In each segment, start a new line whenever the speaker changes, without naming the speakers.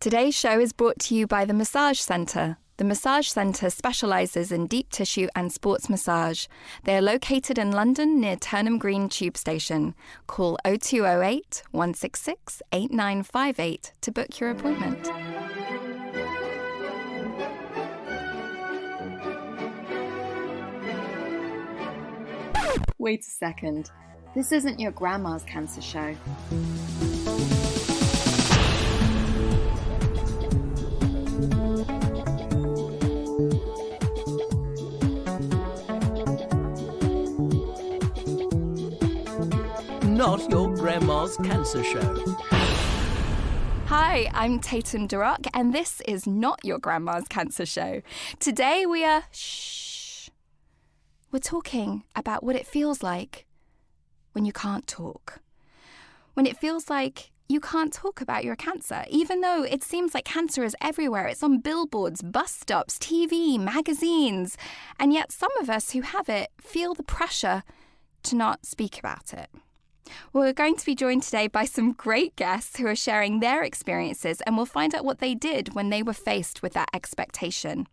Today's show is brought to you by the Massage Centre. The Massage Centre specialises in deep tissue and sports massage. They are located in London near Turnham Green Tube Station. Call 0208 166 8958 to book your appointment.
Wait a second. This isn't your grandma's cancer show.
Not your grandma's cancer show.
Hi, I'm Tatum, and this is Not Your Grandma's Cancer Show. Today we are... Shh. We're talking about what it feels like when you can't talk. When it feels like you can't talk about your cancer, even though it seems like cancer is everywhere. It's on billboards, bus stops, TV, magazines. And yet some of us who have it feel the pressure to not speak about it. Well, we're going to be joined today by some great guests who are sharing their experiences, and we'll find out what they did when they were faced with that expectation.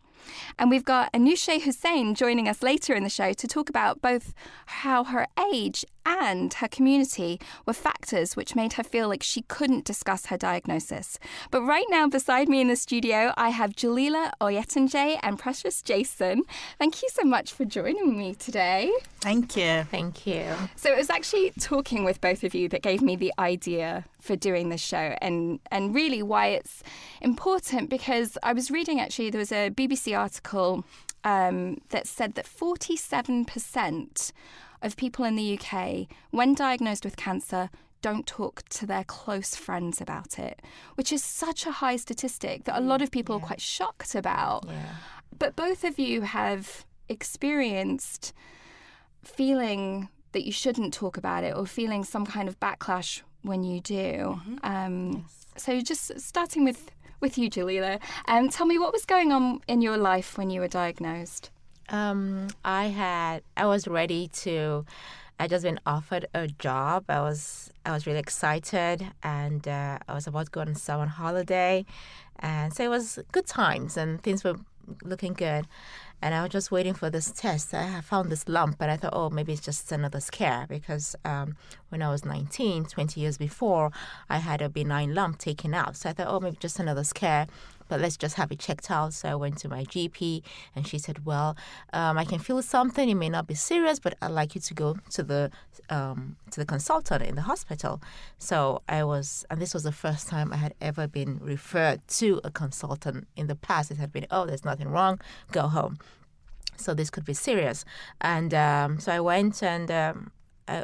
And we've got Anoushe joining us later in the show to talk about both how her age and her community were factors which made her feel like she couldn't discuss her diagnosis. But right now, beside me in the studio, I have Jelilat Oyetunji and Precious Jason. Thank you so much for joining me today.
Thank you.
Thank you.
So it was actually talking with both of you that gave me the idea for doing this show, and really why it's important, because I was reading, actually, there was a BBC article that said that 47% of people in the UK, when diagnosed with cancer, don't talk to their close friends about it, which is such a high statistic that a lot of people are quite shocked about.
Yeah.
But both of you have experienced feeling that you shouldn't talk about it, or feeling some kind of backlash when you do. So just starting with you, Jelilat, tell me, what was going on in your life when you were diagnosed?
I was ready to. I just been offered a job. I was really excited, and I was about to go on summer holiday, and so it was good times, and things were looking good. And I was just waiting for this test. I found this lump, and I thought, oh, maybe it's just another scare, because when I was 19, 20 years before, I had a benign lump taken out. So I thought, oh, maybe just another scare, but let's just have it checked out. So I went to my GP, and she said, well, I can feel something. It may not be serious, but I'd like you to go to the consultant in the hospital. So and this was the first time I had ever been referred to a consultant. In the past, it had been, oh, there's nothing wrong, go home. So this could be serious. And so I went, and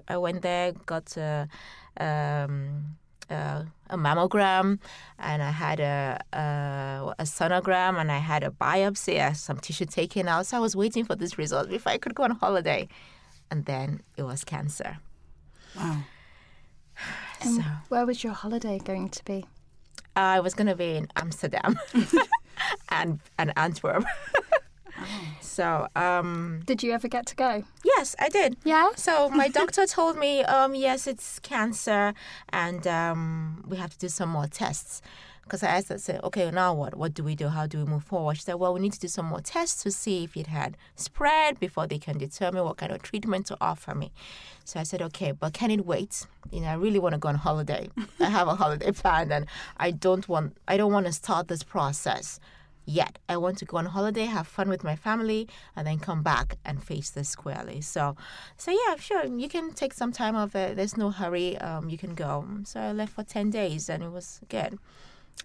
I went there, got a mammogram, and I had a sonogram, and I had a biopsy, some tissue taken out. So I was waiting for this result before I could go on holiday. And then it was cancer.
Wow.
And where was your holiday going to be?
I was going to be in Amsterdam and Antwerp. So,
did you ever get to go?
Yes, I did.
Yeah?
So my doctor told me, yes, it's cancer, and we have to do some more tests. Because I said, okay, now what? What do we do? How do we move forward? She said, well, we need to do some more tests to see if it had spread before they can determine what kind of treatment to offer me. So I said, okay, but can it wait? I really want to go on holiday. I have a holiday planned, and I don't want to start this process yet. I want to go on holiday, have fun with my family, and then come back and face this squarely. So yeah, sure, you can take some time off. There's no hurry. You can go. So I left for 10 days, and it was good.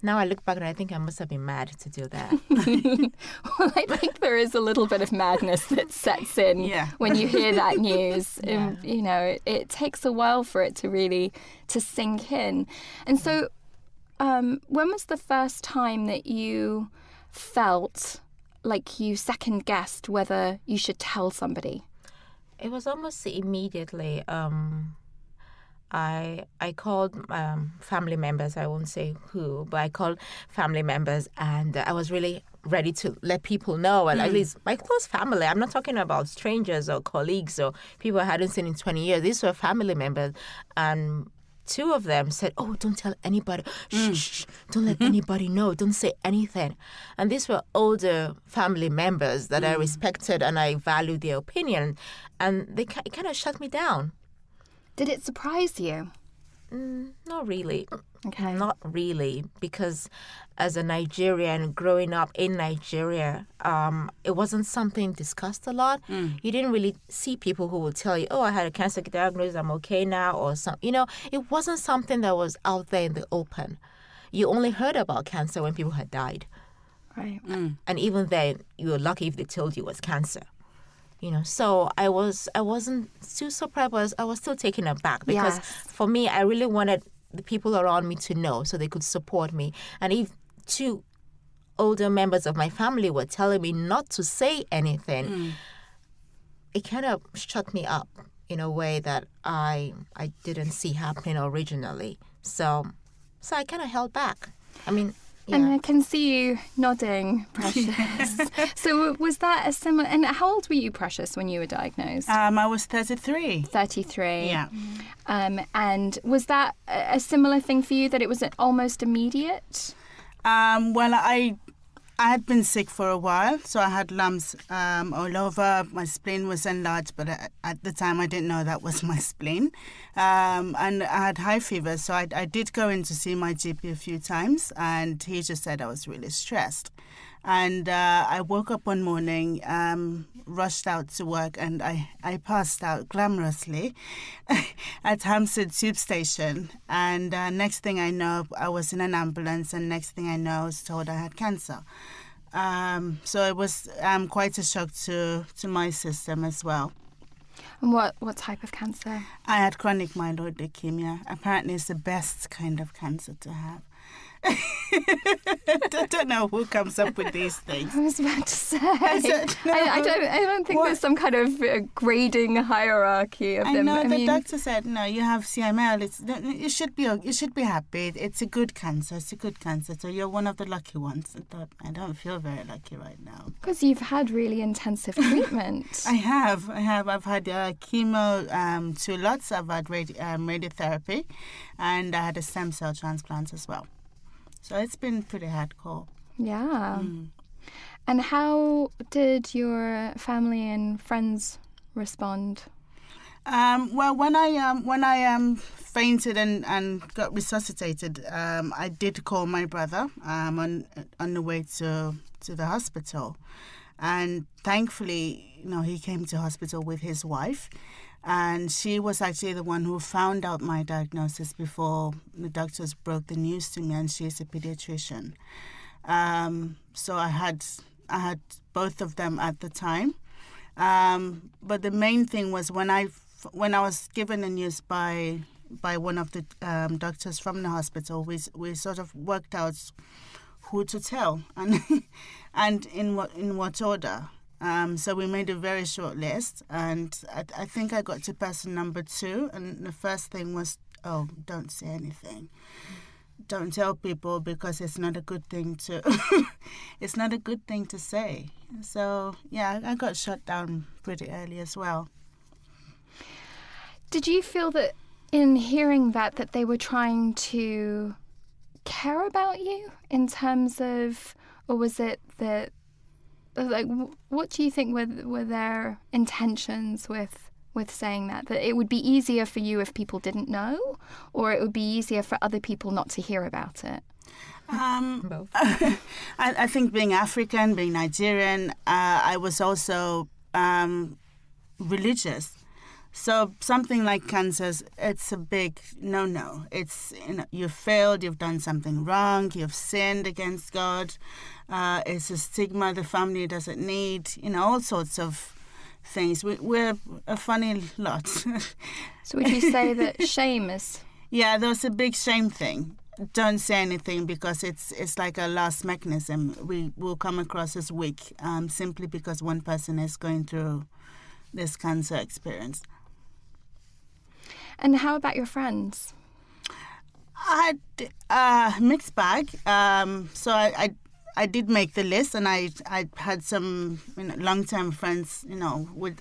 Now I look back and I think I must have been mad to do that.
Well, I think there is a little bit of madness that sets in when you hear that news. It takes a while for it to really sink in. And so when was the first time that you felt like you second-guessed whether you should tell somebody?
It was almost immediately. I called family members. I won't say who, but I called family members, and I was really ready to let people know, and at least my close family. I'm not talking about strangers or colleagues or people I hadn't seen in 20 years. These were family members, and two of them said, "Oh, don't tell anybody. Shh, don't let anybody know. Don't say anything." And these were older family members that I respected and I valued their opinion. And they kind of shut me down.
Did it surprise you?
Not really.
Okay.
Not really, because as a Nigerian growing up in Nigeria, it wasn't something discussed a lot. You didn't really see people who would tell you, "Oh, I had a cancer diagnosis, I'm okay now," or something. It wasn't something that was out there in the open. You only heard about cancer when people had died,
Right.
and even then, you were lucky if they told you it was cancer. So I wasn't too surprised. I was still taken aback because
Yes.
for me, I really wanted the people around me to know so they could support me. And if two older members of my family were telling me not to say anything, it kind of shut me up in a way that I didn't see happening originally. So I kind of held back. I mean,
And
yeah.
I can see you nodding, Precious. So was that a similar... And how old were you, Precious, when you were diagnosed?
I was 33.
33.
Yeah.
And was that a similar thing for you, that it was almost immediate?
Well, I had been sick for a while, so I had lumps all over. My spleen was enlarged, but at the time I didn't know that was my spleen. And I had high fever, so I did go in to see my GP a few times, and he just said I was really stressed. And I woke up one morning, rushed out to work, and I passed out glamorously at Hampstead Tube Station. And next thing I know, I was in an ambulance, and next thing I know, I was told I had cancer. So it was quite a shock to my system as well.
And what type of cancer?
I had chronic myeloid leukemia. Apparently, it's the best kind of cancer to have. I don't know who comes up with these things.
I was about to say.
No.
I don't think there's some kind of grading hierarchy of
I
them.
know the
mean,
doctor said, "No, you have CML. You should be happy. It's a good cancer. It's a good cancer. So you're one of the lucky ones." I thought, I don't feel very lucky right now.
because you've had really intensive treatment.
I have. I've had chemo 2 lots. I've had radiotherapy, and I had a stem cell transplant as well. So it's been pretty hardcore.
Yeah. And how did your family and friends respond?
Well, when I fainted and got resuscitated, I did call my brother on the way to the hospital, and thankfully, he came to hospital with his wife, and she was actually the one who found out my diagnosis before the doctors broke the news to me, and she's a pediatrician. So I had both of them at the time. But the main thing was when I was given the news by one of the doctors from the hospital, we sort of worked out who to tell and in what order. So we made a very short list, and I think I got to person number 2, and the first thing was, "Oh, don't say anything. Don't tell people, because it's not a good thing to it's not a good thing to say." So yeah, I got shut down pretty early as well.
Did you feel that in hearing that they were trying to care about you in terms of, or was it that, like, what do you think were their intentions with saying that it would be easier for you if people didn't know, or it would be easier for other people not to hear about it?
Both.
I think being African, being Nigerian, I was also religious. So something like cancer, it's a big no-no. It's, you've failed, you've done something wrong, you've sinned against God. It's a stigma the family doesn't need, all sorts of things. We're a funny lot.
So would you say that shame is...
Yeah, there's a big shame thing. Don't say anything, because it's like a last mechanism. We will come across as weak simply because one person is going through this cancer experience.
And how about your friends?
I had a mixed bag. So I did make the list, and I had some long-term friends.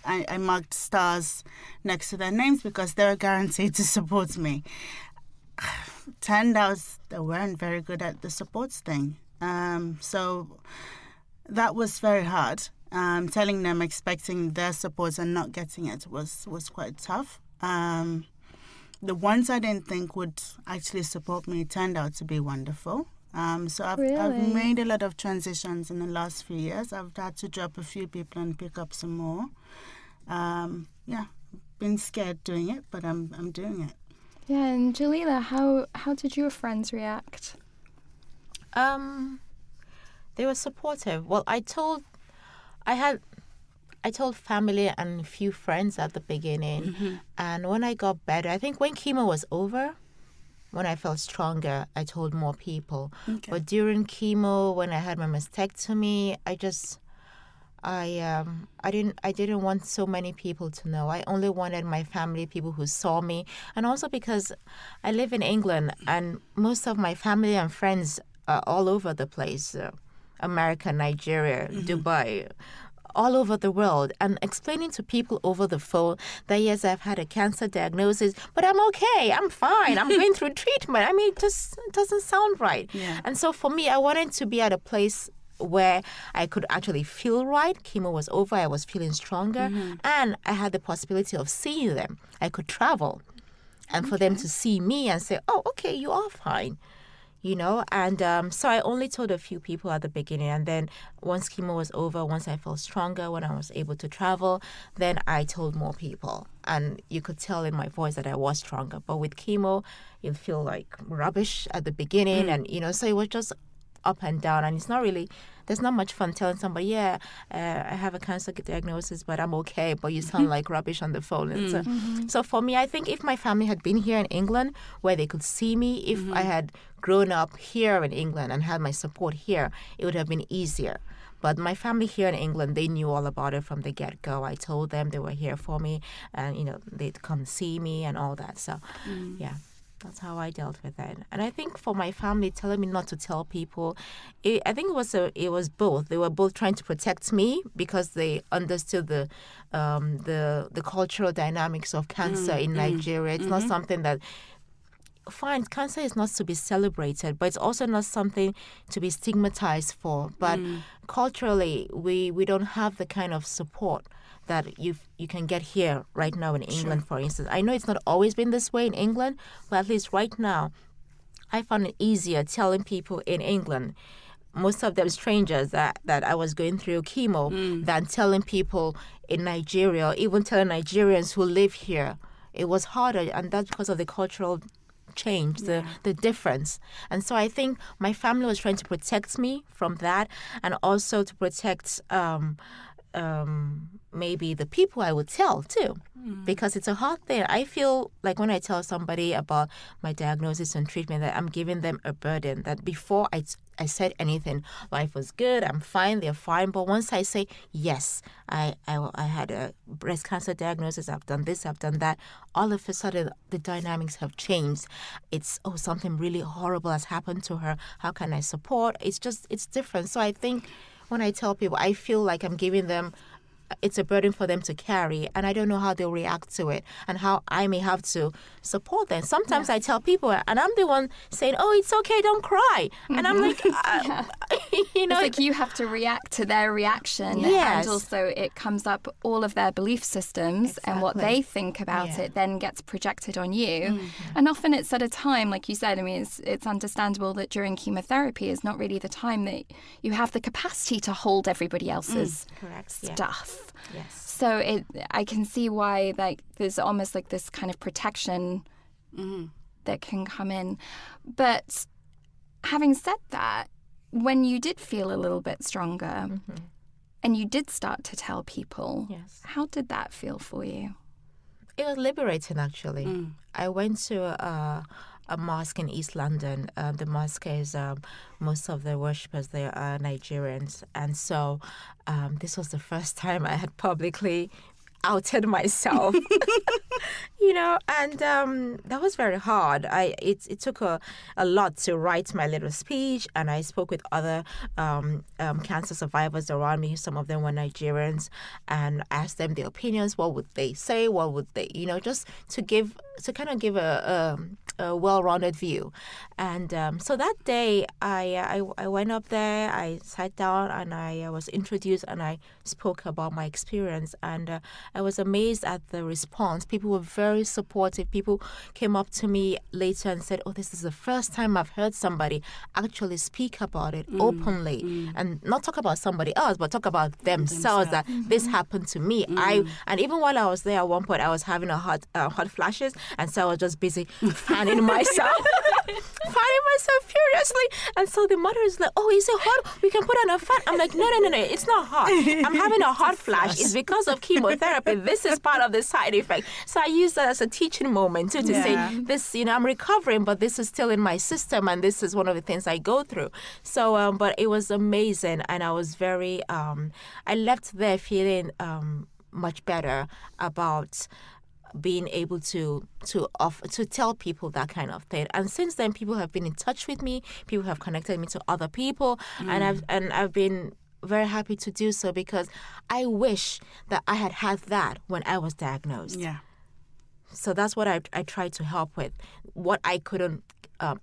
I marked stars next to their names because they were guaranteed to support me. turned out they weren't very good at the supports thing. So that was very hard. Telling them, expecting their support and not getting it was quite tough. The ones I didn't think would actually support me turned out to be wonderful. So I've
Really?
made a lot of transitions in the last few years. I've had to drop a few people and pick up some more. Been scared doing it, but I'm doing it.
Yeah, and Jalila, how did your friends react?
They were supportive. Well, I told family and a few friends at the beginning, and when I got better, I think when chemo was over, when I felt stronger, I told more people.
Okay.
But during chemo, when I had my mastectomy, I didn't want so many people to know. I only wanted my family, people who saw me, and also because I live in England, and most of my family and friends are all over the place. America, Nigeria, Dubai, all over the world, and explaining to people over the phone that yes, I've had a cancer diagnosis, but I'm okay, I'm fine, I'm going through treatment. I mean, it just doesn't sound right.
Yeah.
And so for me, I wanted to be at a place where I could actually feel right. Chemo was over, I was feeling stronger, and I had the possibility of seeing them. I could travel, and for them to see me and say, oh, okay, you are fine. And so I only told a few people at the beginning, and then once chemo was over, once I felt stronger, when I was able to travel, then I told more people, and you could tell in my voice that I was stronger. But with chemo, you'll feel like rubbish at the beginning, and so it was just up and down, and it's not really, there's not much fun telling somebody, I have a cancer diagnosis, but I'm okay, but you sound like rubbish on the phone. So for me, I think if my family had been here in England where they could see me, if I had grown up here in England and had my support here, it would have been easier. But my family here in England, they knew all about it from the get-go. I told them, they were here for me, and they'd come see me and all that. So yeah, that's how I dealt with it. And I think for my family telling me not to tell people, I think it was both. They were both trying to protect me because they understood the cultural dynamics of cancer in Nigeria. It's not something that, fine, cancer is not to be celebrated, but it's also not something to be stigmatized for. But culturally, we don't have the kind of support that you can get here right now in England, for instance. I know it's not always been this way in England, but at least right now, I found it easier telling people in England, most of them strangers, that I was going through chemo, than telling people in Nigeria, or even telling Nigerians who live here. It was harder, and that's because of the cultural change, the difference. And so I think my family was trying to protect me from that, and also to protect maybe the people I would tell too, because it's a hard thing. I feel like when I tell somebody about my diagnosis and treatment, that I'm giving them a burden, that before I said anything, life was good, I'm fine, they're fine. But once I say, yes, I had a breast cancer diagnosis, I've done this, I've done that, all of a sudden the dynamics have changed. It's, something really horrible has happened to her. How can I support? It's different. So I think when I tell people, I feel like I'm giving them, it's a burden for them to carry, and I don't know how they'll react to it and how I may have to support them. Sometimes I tell people, and I'm the one saying, oh, it's okay, don't cry. And I'm like,
It's like you have to react to their reaction.
Yes.
And also it comes up, all of their belief systems and what they think about it then gets projected on you. And often it's at a time, like you said, I mean, it's understandable that during chemotherapy is not really the time that you have the capacity to hold everybody else's stuff.
Yes.
So I can see why there's almost like this kind of protection that can come in. But having said that, when you did feel a little bit stronger and you did start to tell people, how did that feel for you?
It was liberating, actually. I went to a mosque in East London. The mosque is, most of the worshippers there are Nigerians. And so this was the first time I had publicly outed myself, and that was very hard. It took a lot to write my little speech, and I spoke with other cancer survivors around me. Some of them were Nigerians, and asked them their opinions. What would they say? What would they, just to kind of give a well-rounded view. And so that day, I went up there, I sat down, and I was introduced, and I spoke about my experience. And I was amazed at the response. People were very supportive. People came up to me later and said, "Oh, this is the first time I've heard somebody actually speak about it openly and not talk about somebody else, but talk about themselves. That this happened to me." And even while I was there, at one point, I was having hot flashes, and so I was just busy fanning myself furiously. And so the mother is like, "Oh, is it hot? We can put on a fan." I'm like, no, it's not hot. I'm having a hot flash. It's because of chemotherapy. This is part of the side effect. So I use that as a teaching moment too, to say this, I'm recovering, but this is still in my system, and this is one of the things I go through. So, but it was amazing, and I was very, I left there feeling much better about being able to tell people that kind of thing. And since then, people have been in touch with me. People have connected me to other people, and I've been very happy to do so, because I wish that I had that when I was diagnosed.
Yeah.
So that's what I tried to help with, what I couldn't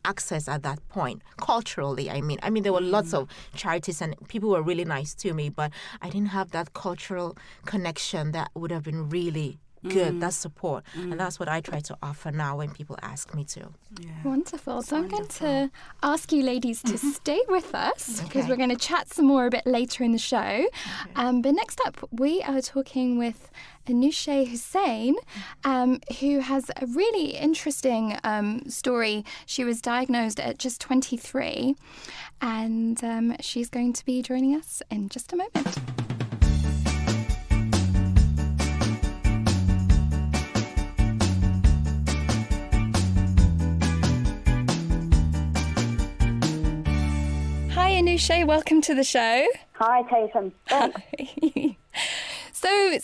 access at that point culturally. I mean, there were lots of charities and people were really nice to me, but I didn't have that cultural connection that would have been really good, that support. And that's what I try to offer now when people ask me to.
Yeah.
Wonderful. So I'm going to ask you ladies to stay with us, because
Okay.
we're going to chat some more a bit later in the show. But next up, we are talking with Anoushe Hussain, who has a really interesting story. She was diagnosed at just 23, and she's going to be joining us in just a moment. Hi Anoushe, welcome to the show.
Hi, Tatum. Thanks.
So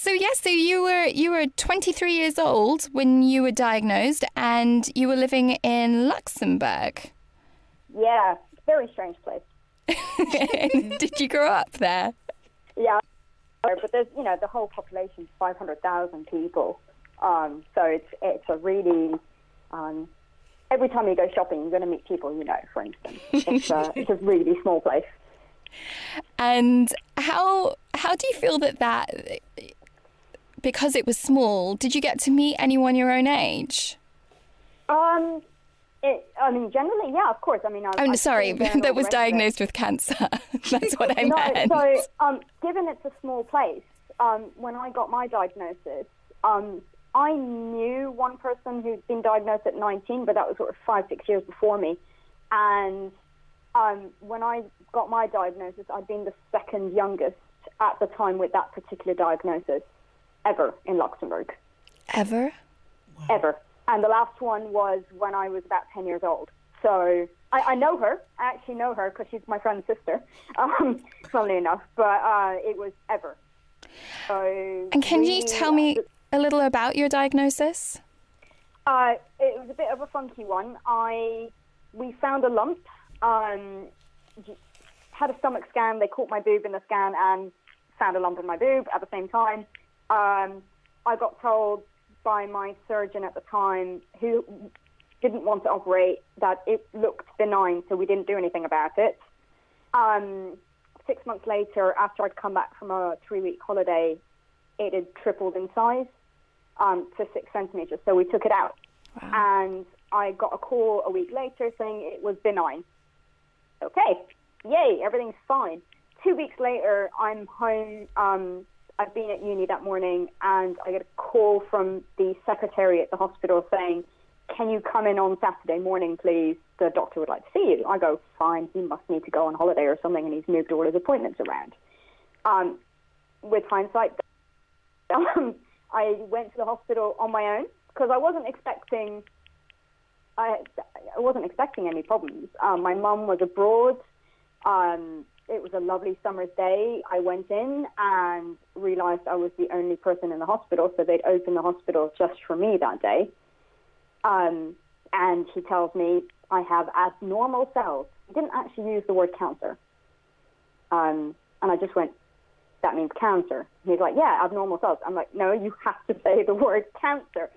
you were 23 years old when you were diagnosed, and you were living in Luxembourg.
Yeah, very strange place.
Did you grow up there?
Yeah, but there's, the whole population is 500,000 people. So it's a really, every time you go shopping, you're going to meet people for instance. It's a really small place.
And how do you feel that because it was small, did you get to meet anyone your own age?
Generally, yeah, of course.
Sorry, that was diagnosed with cancer. That's what I meant.
So, given it's a small place, when I got my diagnosis, I knew one person who'd been diagnosed at 19, but that was sort of 5-6 years before me. And when I got my diagnosis, I'd been the second youngest at the time with that particular diagnosis ever in Luxembourg.
Ever?
Wow. Ever. And the last one was when I was about 10 years old. So I know her. I actually know her because she's my friend's sister, funnily enough. But it was ever. So
and can you tell me a little about your diagnosis?
It was a bit of a funky one. We found a lump. Had a stomach scan. They caught my boob in the scan and found a lump in my boob at the same time. I got told by my surgeon at the time, who didn't want to operate, that it looked benign, so we didn't do anything about it. 6 months later, after I'd come back from a 3-week holiday, it had tripled in size to 6 centimeters, so we took it out. Wow. And I got a call a week later saying it was benign. Okay, yay, everything's fine. 2 weeks later, I'm home. I've been at uni that morning, and I get a call from the secretary at the hospital saying, "Can you come in on Saturday morning, please? The doctor would like to see you." I go, "Fine, he must need to go on holiday or something, and he's moved all his appointments around." With hindsight, I went to the hospital on my own because I wasn't expecting any problems. My mum was abroad. It was a lovely summer's day. I went in and realized I was the only person in the hospital, so they'd opened the hospital just for me that day. And he tells me I have abnormal cells. He didn't actually use the word cancer. And I just went, "That means cancer." And he's like, "Yeah, abnormal cells." I'm like, "No, you have to say the word cancer."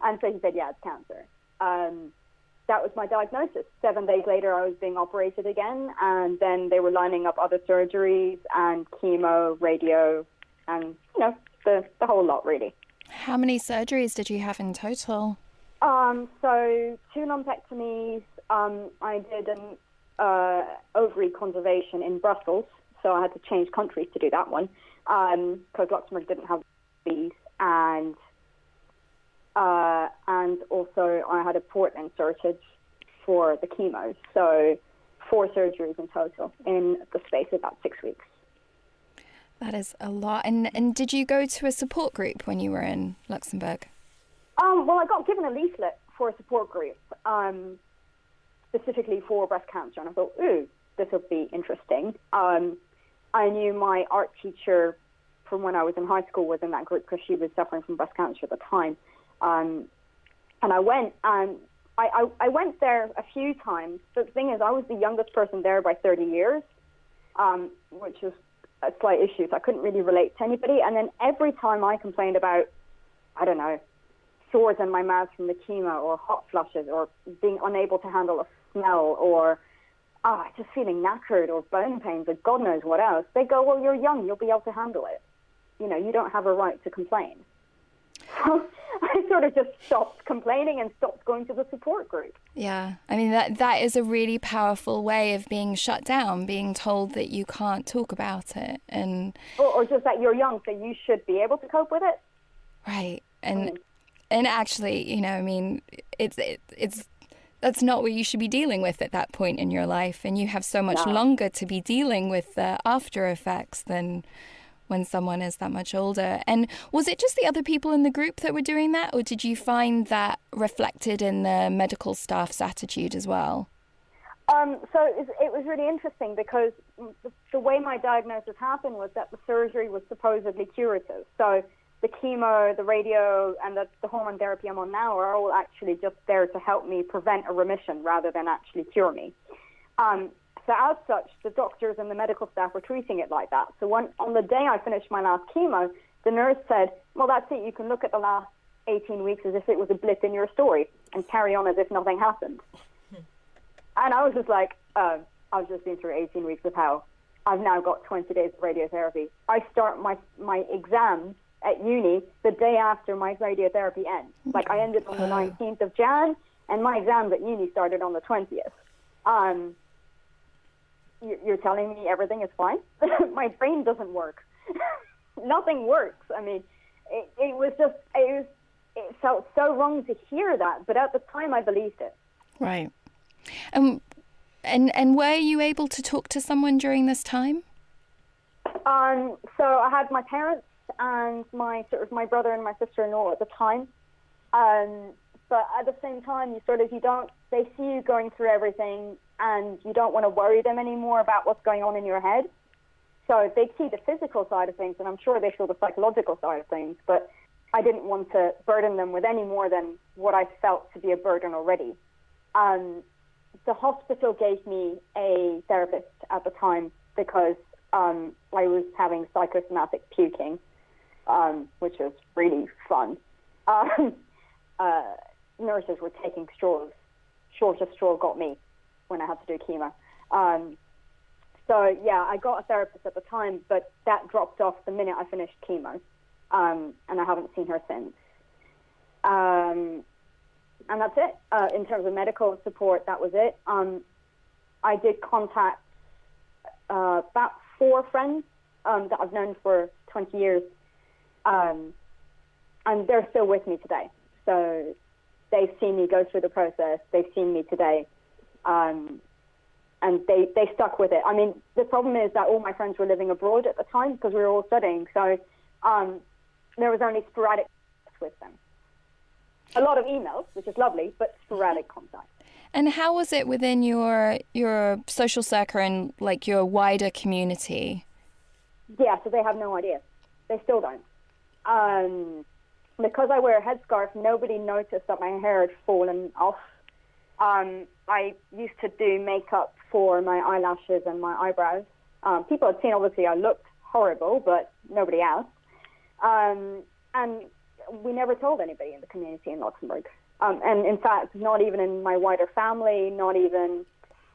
And so he said, "Yeah, it's cancer." that was my diagnosis. 7 days later, I was being operated again, and then they were lining up other surgeries and chemo, radio, and, the whole lot, really.
How many surgeries did you have in total?
So 2 lumpectomies. I did an ovary conservation in Brussels, so I had to change countries to do that one, because Luxembourg didn't have these, and also I had a port inserted for the chemo. So 4 surgeries in total in the space of about 6 weeks.
That is a lot. And did you go to a support group when you were in Luxembourg?
Well, I got given a leaflet for a support group, specifically for breast cancer, and I thought, ooh, this will be interesting. I knew my art teacher from when I was in high school was in that group because she was suffering from breast cancer at the time. And I went, and I went there a few times. But the thing is, I was the youngest person there by 30 years, which was a slight issue. So I couldn't really relate to anybody. And then every time I complained about, I don't know, sores in my mouth from the chemo, or hot flushes, or being unable to handle a smell, or just feeling knackered, or bone pains, or God knows what else, they go, well, you're young, you'll be able to handle it. You don't have a right to complain. So I sort of just stopped complaining and stopped going to the support group.
Yeah, I mean, that is a really powerful way of being shut down, being told that you can't talk about it.
Or just that you're young, so you should be able to cope with it.
Right, and actually, it's that's not what you should be dealing with at that point in your life, and you have so much longer to be dealing with the after effects than when someone is that much older. And was it just the other people in the group that were doing that, or did you find that reflected in the medical staff's attitude as well?
So it was really interesting because the way my diagnosis happened was that the surgery was supposedly curative. So the chemo, the radio, and the hormone therapy I'm on now are all actually just there to help me prevent a remission rather than actually cure me. So as such, the doctors and the medical staff were treating it like that. So on the day I finished my last chemo, the nurse said, well, that's it. You can look at the last 18 weeks as if it was a blip in your story and carry on as if nothing happened. And I was just like, I've just been through 18 weeks of hell. I've now got 20 days of radiotherapy. I start my exams at uni the day after my radiotherapy ends. Like, I ended on the 19th of Jan, and my exams at uni started on the 20th. You're telling me everything is fine? My brain doesn't work. Nothing works. I mean, it felt so wrong to hear that, but at the time I believed it.
Right. And were you able to talk to someone during this time?
So I had my parents and my brother and my sister-in-law at the time. But at the same time, they see you going through everything, and you don't want to worry them anymore about what's going on in your head. So they see the physical side of things, and I'm sure they feel the psychological side of things, but I didn't want to burden them with any more than what I felt to be a burden already. The hospital gave me a therapist at the time because I was having psychosomatic puking, which was really fun. Nurses were taking straws. Shortest straw got me when I had to do chemo. So, yeah, I got a therapist at the time, but that dropped off the minute I finished chemo, and I haven't seen her since. And that's it. In terms of medical support, that was it. I did contact about 4 friends that I've known for 20 years, and they're still with me today. So they've seen me go through the process. They've seen me today. And they stuck with it. I mean, the problem is that all my friends were living abroad at the time because we were all studying. So there was only sporadic contact with them. A lot of emails, which is lovely, but sporadic contact.
And how was it within your social circle and like your wider community?
Yeah, so they have no idea. They still don't. Because I wear a headscarf, nobody noticed that my hair had fallen off. I used to do makeup for my eyelashes and my eyebrows. People had seen, obviously, I looked horrible, but nobody asked. And we never told anybody in the community in Luxembourg. And in fact, not even in my wider family, not even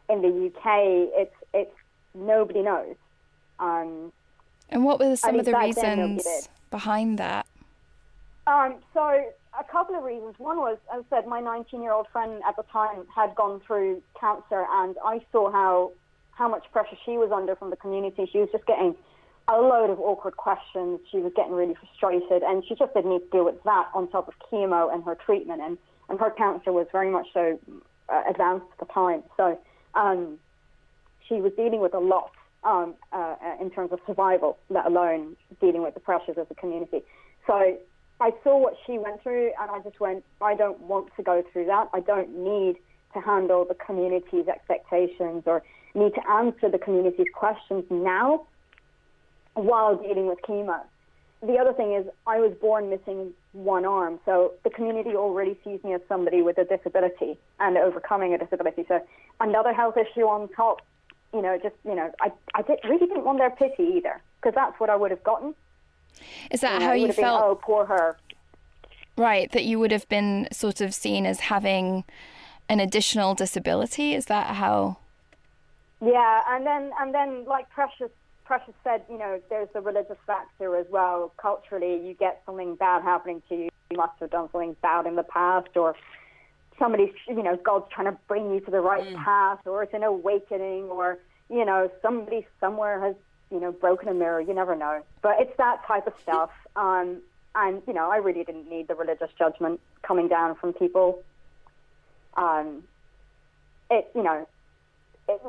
in the UK, it's nobody knows.
And what were some of the reasons behind that?
So a couple of reasons. One was, as I said, my 19-year-old friend at the time had gone through cancer, and I saw how much pressure she was under from the community. She was just getting a load of awkward questions. She was getting really frustrated, and she just didn't need to deal with that on top of chemo and her treatment. And her cancer was very much so advanced at the time. So she was dealing with a lot in terms of survival, let alone dealing with the pressures of the community. So I saw what she went through, and I just went, I don't want to go through that. I don't need to handle the community's expectations or need to answer the community's questions now while dealing with chemo. The other thing is I was born missing one arm, so the community already sees me as somebody with a disability and overcoming a disability. So another health issue on top, I really didn't want their pity either, because that's what I would have gotten.
Is that how you felt?
Oh, poor her.
Right, that you would have been sort of seen as having an additional disability? Is that how?
Yeah, and then like Precious said, there's the religious factor as well. Culturally, you get something bad happening to you. You must have done something bad in the past, or somebody's, God's trying to bring you to the right path, or it's an awakening, or, somebody somewhere has, broken a mirror. You never know. But it's that type of stuff. And, I really didn't need the religious judgment coming down from people.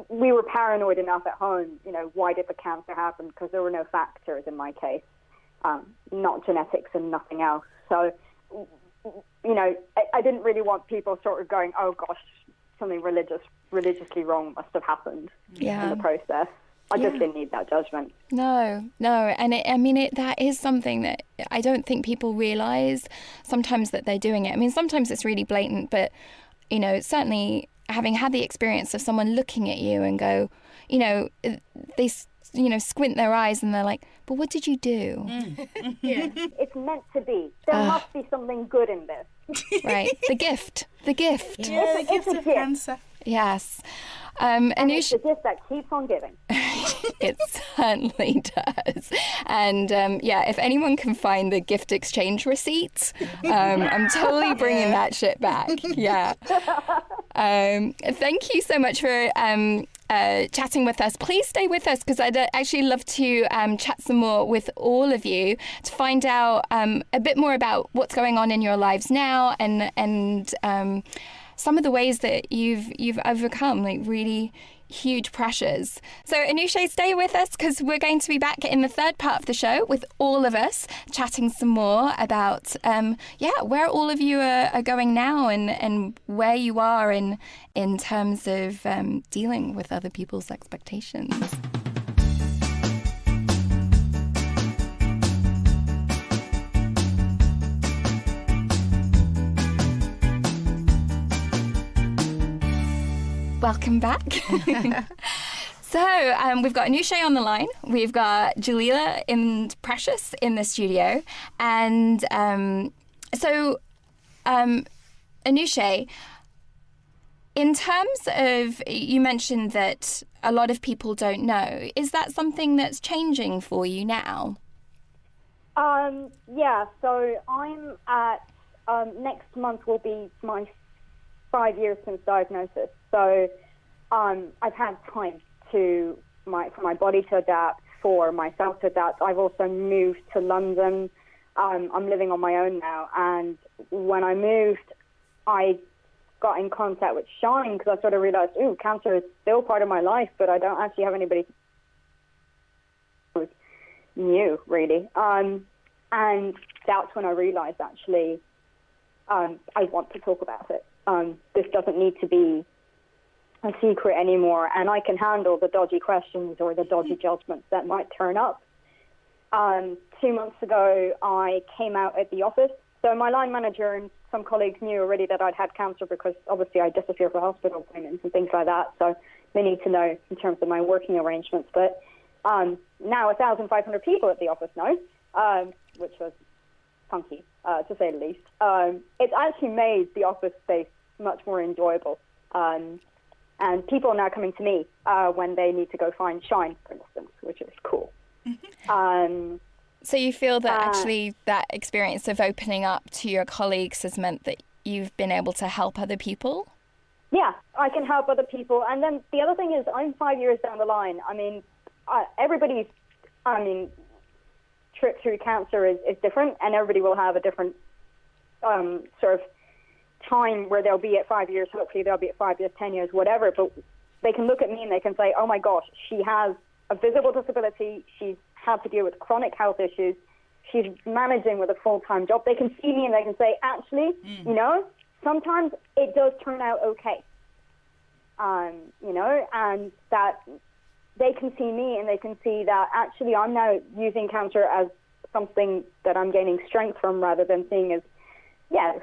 We were paranoid enough at home, why did the cancer happen? Because there were no factors in my case, not genetics and nothing else. So, I didn't really want people sort of going, oh gosh, something religiously wrong must have happened in the process. I just didn't need that judgment.
No. And that is something that I don't think people realise sometimes that they're doing it. I mean, sometimes it's really blatant, but, certainly having had the experience of someone looking at you and go, they, squint their eyes and they're like, but what did you do?
Yeah. It's meant to be. There must be something good in this.
Right. The gift.
Yeah, the gift of cancer.
Yes.
And it's a gift that keeps on giving.
It certainly does. And if anyone can find the gift exchange receipt, I'm totally bringing that shit back. Yeah. Thank you so much for chatting with us. Please stay with us, because I'd actually love to chat some more with all of you to find out a bit more about what's going on in your lives now, and some of the ways that you've overcome like really huge pressures. So Anoushe, stay with us, because we're going to be back in the third part of the show with all of us chatting some more about where all of you are going now, and where you are in terms of dealing with other people's expectations. Welcome back. So we've got Anoushe on the line. We've got Jelilat and Precious in the studio. And Anoushe, in terms of, you mentioned that a lot of people don't know. Is that something that's changing for you now?
Yeah, so I'm at, next month will be my 5 years since diagnosis. So I've had time for my body to adapt, for myself to adapt. I've also moved to London. I'm living on my own now. And when I moved, I got in contact with Shine, because I sort of realized, cancer is still part of my life, but I don't actually have anybody who's new, really. And that's when I realized, actually, I want to talk about it. This doesn't need to be a secret anymore, and I can handle the dodgy questions or the dodgy judgments that might turn up. 2 months ago, I came out at the office. So my line manager and some colleagues knew already that I'd had cancer, because obviously I disappear for hospital appointments and things like that. So they need to know in terms of my working arrangements. But now 1,500 people at the office know, which was funky, to say the least. It's actually made the office space much more enjoyable. And people are now coming to me when they need to go find Shine, for instance, which is cool.
So you feel that actually that experience of opening up to your colleagues has meant that you've been able to help other people?
Yeah, I can help other people. And then the other thing is I'm 5 years down the line. I mean, everybody's, trip through cancer is different, and everybody will have a different sort of time where they'll be at 5 years. Hopefully they'll be at 5 years, 10 years, whatever. But they can look at me and they can say, oh my gosh, she has a visible disability. She's had to deal with chronic health issues. She's managing with a full-time job. They can see me and they can say, actually, sometimes it does turn out okay. And that they can see me and they can see that actually I'm now using cancer as something that I'm gaining strength from rather than seeing as,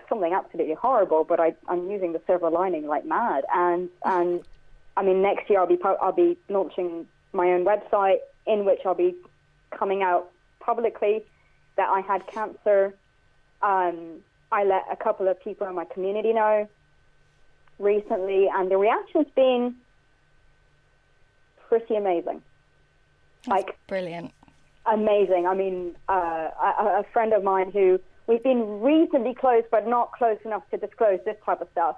something absolutely horrible, but I'm using the silver lining like mad. And I mean, next year I'll be launching my own website in which I'll be coming out publicly that I had cancer. I let a couple of people in my community know recently, and the reaction's been pretty amazing.
That's brilliant.
Amazing. I mean, a friend of mine who we've been reasonably close, but not close enough to disclose this type of stuff.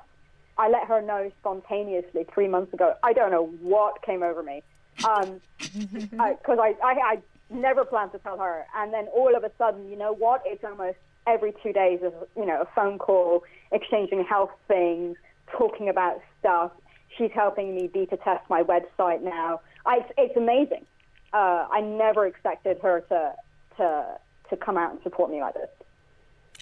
I let her know spontaneously 3 months ago. I don't know what came over me, because I never planned to tell her. And then all of a sudden, you know what? It's almost every 2 days of, a phone call, exchanging health things, talking about stuff. She's helping me beta test my website now. It's amazing. I never expected her to come out and support me like this.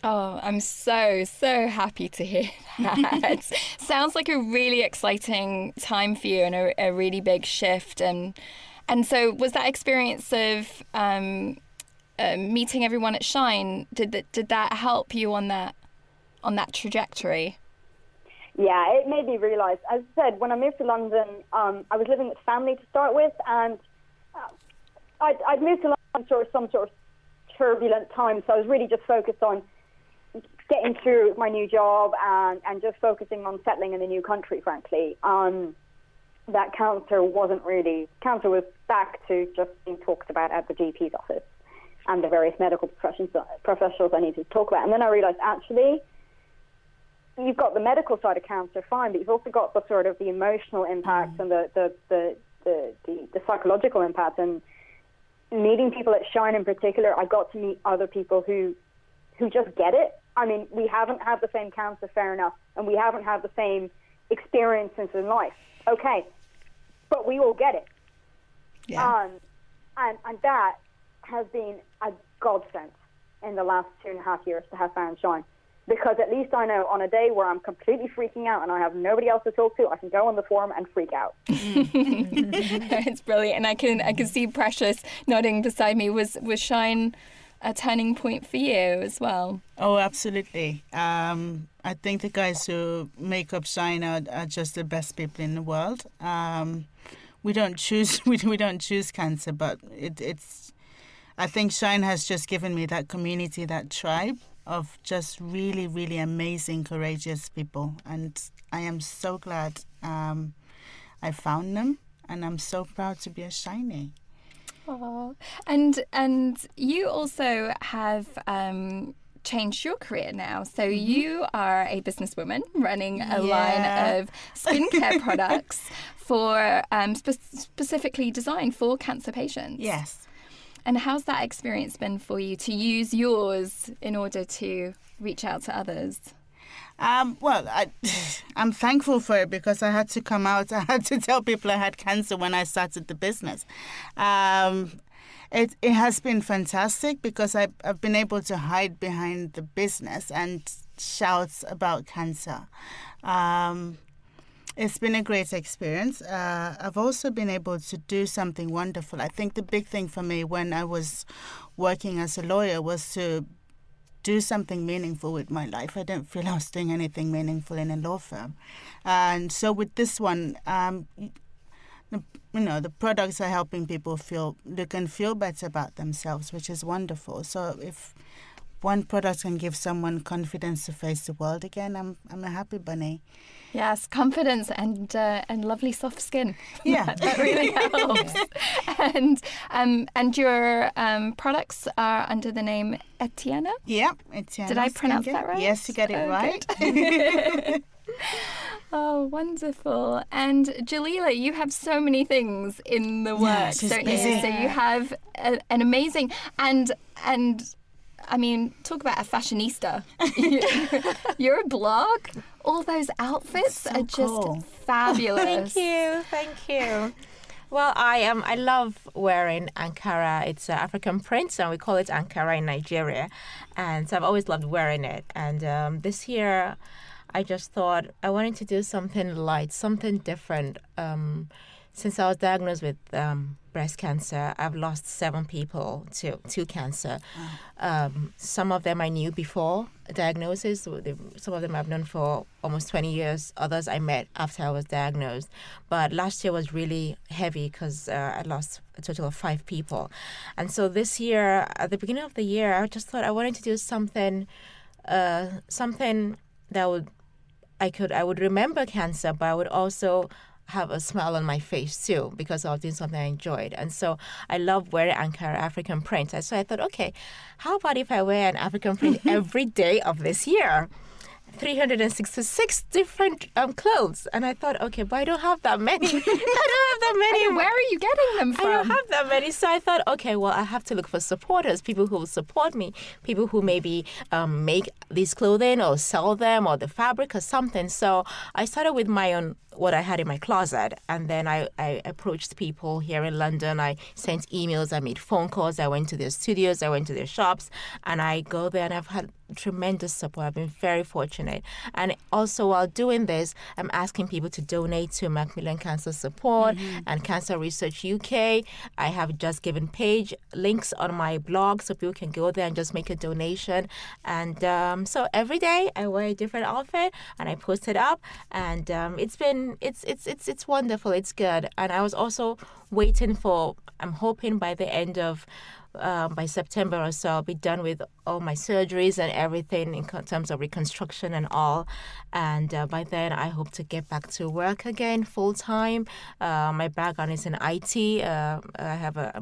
Oh, I'm so happy to hear that. Sounds like a really exciting time for you and a really big shift. And so was that experience of meeting everyone at Shine, did that help you on that trajectory?
Yeah, it made me realise. As I said, when I moved to London, I was living with family to start with, and I'd moved to London some sort of turbulent time, so I was really just focused on getting through my new job and just focusing on settling in the new country, frankly. That cancer was back to just being talked about at the GP's office and the various medical professionals I needed to talk about. And then I realised, actually, you've got the medical side of cancer, fine, but you've also got the sort of the emotional impacts and the psychological impact. And meeting people at Shine in particular, I got to meet other people who just get it. I mean, we haven't had the same cancer, fair enough, and we haven't had the same experiences in life. Okay, but we all get it.
Yeah.
And that has been a godsend in the last 2.5 years to have found Shine. Because at least I know on a day where I'm completely freaking out and I have nobody else to talk to, I can go on the forum and freak out.
It's brilliant. And I can see Precious nodding beside me. Was Shine a turning point for you as well?
Oh, absolutely. I think the guys who make up Shine are just the best people in the world. We don't choose cancer, but it's. I think Shine has just given me that community, that tribe of just really, really amazing, courageous people, and I am so glad I found them, and I'm so proud to be a Shiny.
Oh, and you also have changed your career now. So you are a businesswoman running a line of skincare products for specifically designed for cancer patients.
Yes.
And how's that experience been for you to use yours in order to reach out to others?
Well, I'm thankful for it because I had to come out. I had to tell people I had cancer when I started the business. It has been fantastic because I've been able to hide behind the business and shout about cancer. It's been a great experience. I've also been able to do something wonderful. I think the big thing for me when I was working as a lawyer was to do something meaningful with my life. I didn't feel I was doing anything meaningful in a law firm. And so with this one, the products are helping people look and feel better about themselves, which is wonderful. So if one product can give someone confidence to face the world again, I'm a happy bunny.
Yes, confidence and lovely soft skin.
Yeah.
that really helps. And your products are under the name Etienne.
Yeah, Etienne.
Did I pronounce that right?
Yes, you got it right.
Good. Oh, wonderful. And Jelilat, you have so many things in the works,
she's
don't
busy.
you? So you have an amazing and I mean, talk about a fashionista. You're a blog. All those outfits
So
are just
cool.
fabulous.
Thank you. Well, I love wearing Ankara. It's African print, and we call it Ankara in Nigeria. And so I've always loved wearing it. And this year, I just thought I wanted to do something light, something different. Since I was diagnosed with breast cancer, I've lost 7 people to cancer. Some of them I knew before diagnosis. Some of them I've known for almost 20 years. Others I met after I was diagnosed. But last year was really heavy because I lost a total of 5 people. And so this year, at the beginning of the year, I just thought I wanted to do something that I would remember cancer, but I would also have a smile on my face too, because I was doing something I enjoyed. And so I love wearing Ankara African print. And so I thought, okay, how about if I wear an African print every day of this year? 366 different clothes. And I thought, okay, but I don't have that many. I don't have that many.
And where are you getting them from?
I don't have that many. So I thought, okay, well, I have to look for supporters, people who will support me, people who maybe make these clothing or sell them or the fabric or something. So I started with my own, what I had in my closet. And then I approached people here in London. I sent emails. I made phone calls. I went to their studios. I went to their shops. And I go there and I've had tremendous support. I've been very fortunate. And also while doing this, I'm asking people to donate to Macmillan Cancer Support and Cancer Research UK. I have just given page links on my blog so people can go there and just make a donation. And so every day I wear a different outfit and I post it up, and it's wonderful. It's good. And I was also waiting for, I'm hoping by the end of by September or so, I'll be done with all my surgeries and everything in terms of reconstruction and all. And by then, I hope to get back to work again full time. My background is in IT. I'm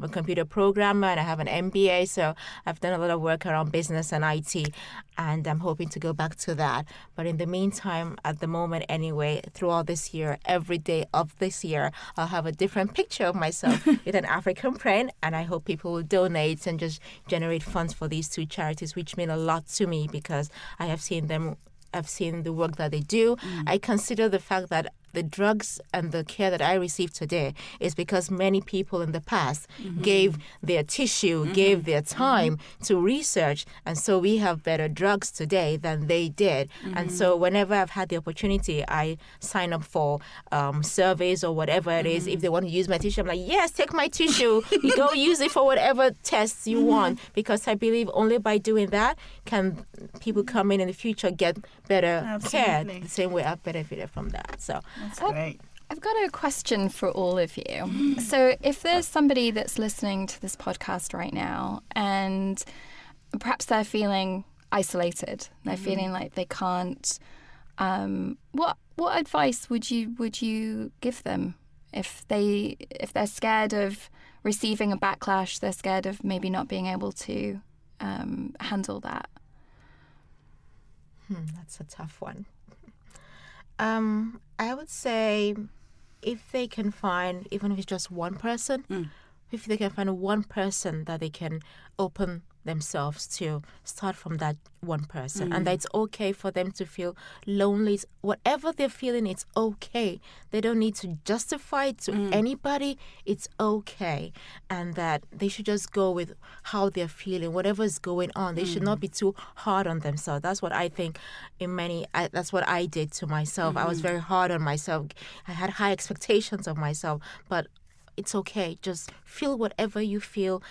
a computer programmer and I have an MBA. So I've done a lot of work around business and IT. And I'm hoping to go back to that. But in the meantime, at the moment anyway, throughout this year, every day of this year, I'll have a different picture of myself with an African print. And I hope people will donate and just generate funds for these 2 charities, which mean a lot to me because I've seen the work that they do. I consider the fact that the drugs and the care that I receive today is because many people in the past gave their tissue, gave their time to research. And so we have better drugs today than they did. And so whenever I've had the opportunity, I sign up for surveys or whatever it is. If they want to use my tissue, I'm like, yes, take my tissue. You go use it for whatever tests you want. Because I believe only by doing that can people come in the future get better care. The same way I've benefited from that. So
That's great.
I've got a question for all of you. So if there's somebody that's listening to this podcast right now and perhaps they're feeling isolated, they're feeling like they can't, what advice would you give them if they're scared of receiving a backlash, they're scared of maybe not being able to handle that?
That's a tough one. I would say if they can find, even if it's just one person, if they can find one person that they can open themselves to, start from that one person. And that it's okay for them to feel lonely. Whatever they're feeling, it's okay. They don't need to justify it to anybody. It's okay. And that they should just go with how they're feeling, whatever's going on. They should not be too hard on themselves. That's what I think that's what I did to myself. I was very hard on myself. I had high expectations of myself, but it's okay. Just feel whatever you feel.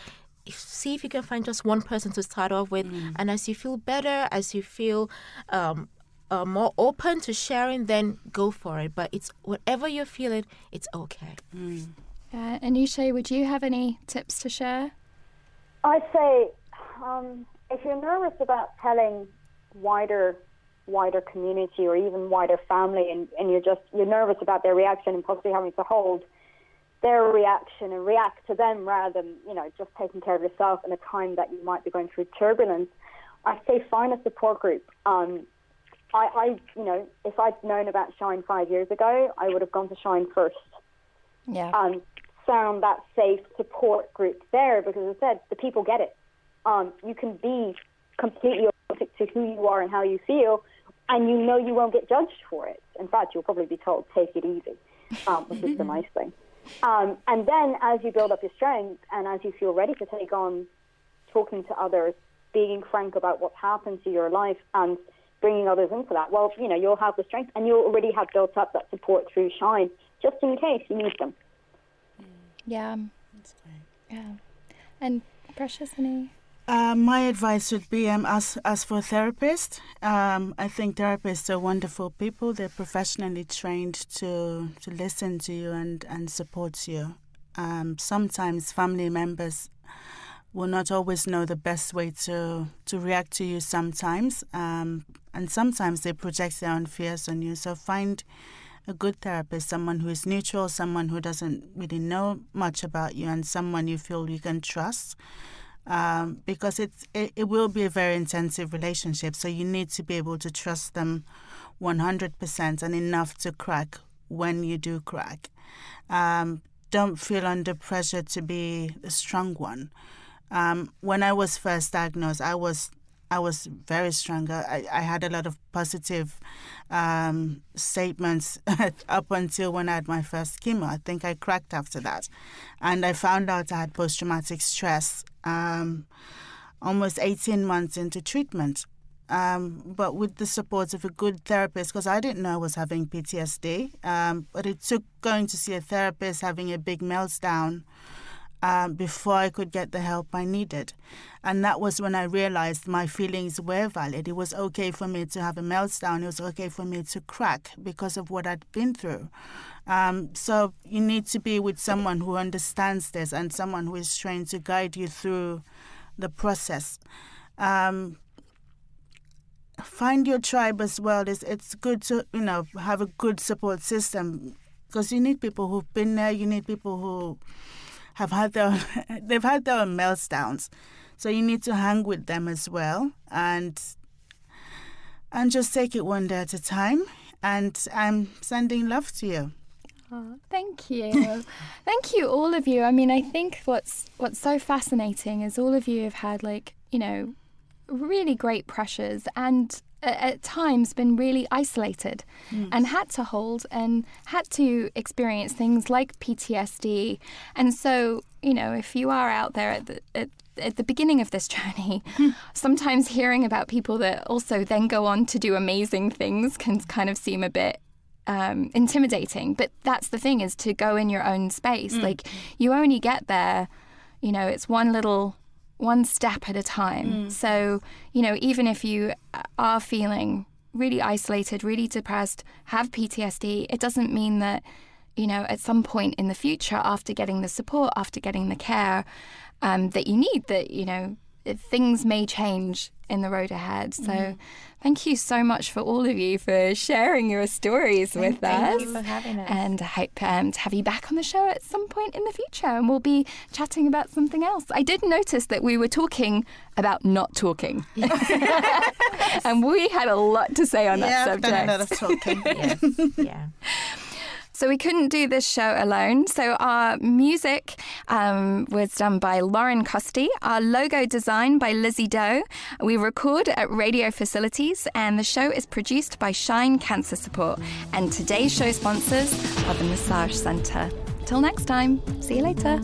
See if you can find just one person to start off with. And as you feel better, as you feel more open to sharing, then go for it. But it's whatever you're feeling, it's okay.
Anoushe, would you have any tips to share?
I'd say if you're nervous about telling wider community or even wider family, and you're nervous about their reaction and possibly having to hold their reaction and react to them rather than, just taking care of yourself in a time that you might be going through turbulence, I say find a support group. If I'd known about Shine 5 years ago, I would have gone to Shine first.
Yeah.
Found that safe support group there because, as I said, the people get it. You can be completely authentic to who you are and how you feel, and you won't get judged for it. In fact, you'll probably be told, take it easy, which is the nice thing. And then as you build up your strength and as you feel ready to take on talking to others, being frank about what's happened to your life and bringing others into that, well, you'll have the strength and you'll already have built up that support through Shine, just in case you need them.
Yeah.
That's great.
Yeah. And Precious, any?
My advice would be ask for a therapist. I think therapists are wonderful people. They're professionally trained to listen to you and support you. Sometimes family members will not always know the best way to react to you sometimes. And sometimes they project their own fears on you. So find a good therapist, someone who is neutral, someone who doesn't really know much about you, and someone you feel you can trust. Because it will be a very intensive relationship, so you need to be able to trust them 100% and enough to crack when you do crack. Don't feel under pressure to be a strong one. When I was first diagnosed, I was very strong. I had a lot of positive statements up until when I had my first chemo. I think I cracked after that. And I found out I had post-traumatic stress almost 18 months into treatment. But with the support of a good therapist, because I didn't know I was having PTSD, but it took going to see a therapist, having a big meltdown, before I could get the help I needed. And that was when I realized my feelings were valid. It was okay for me to have a meltdown. It was okay for me to crack because of what I'd been through. So you need to be with someone who understands this and someone who is trained to guide you through the process. Find your tribe as well. It's good to, have a good support system, because you need people who've been there. You need people who have had they've had their own meltdowns, so you need to hang with them as well, and just take it one day at a time. And I'm sending love to you.
Oh, thank you. Thank you, all of you. I mean, I think what's so fascinating is all of you have had really great pressures and at times been really isolated and had to hold and had to experience things like PTSD. And so, if you are out there at the beginning of this journey, sometimes hearing about people that also then go on to do amazing things can kind of seem a bit intimidating. But that's the thing, is to go in your own space. Like, you only get there, it's one step at a time. So, even if you are feeling really isolated, really depressed, have PTSD, it doesn't mean that, at some point in the future, after getting the support, after getting the care that you need, that, things may change in the road ahead. So thank you so much for all of you for sharing your stories with us.
Thank you for having us.
And I hope to have you back on the show at some point in the future, and we'll be chatting about something else. I did notice that we were talking about not talking. And we had a lot to say on that subject.
Yeah, I've done a lot of talking.
Yes, yeah.
So we couldn't do this show alone. So our music was done by Lauren Costy. Our logo design by Lizzie Doe. We record at radio facilities, and the show is produced by Shine Cancer Support. And today's show sponsors are the Massage Centre. Till next time, see you later.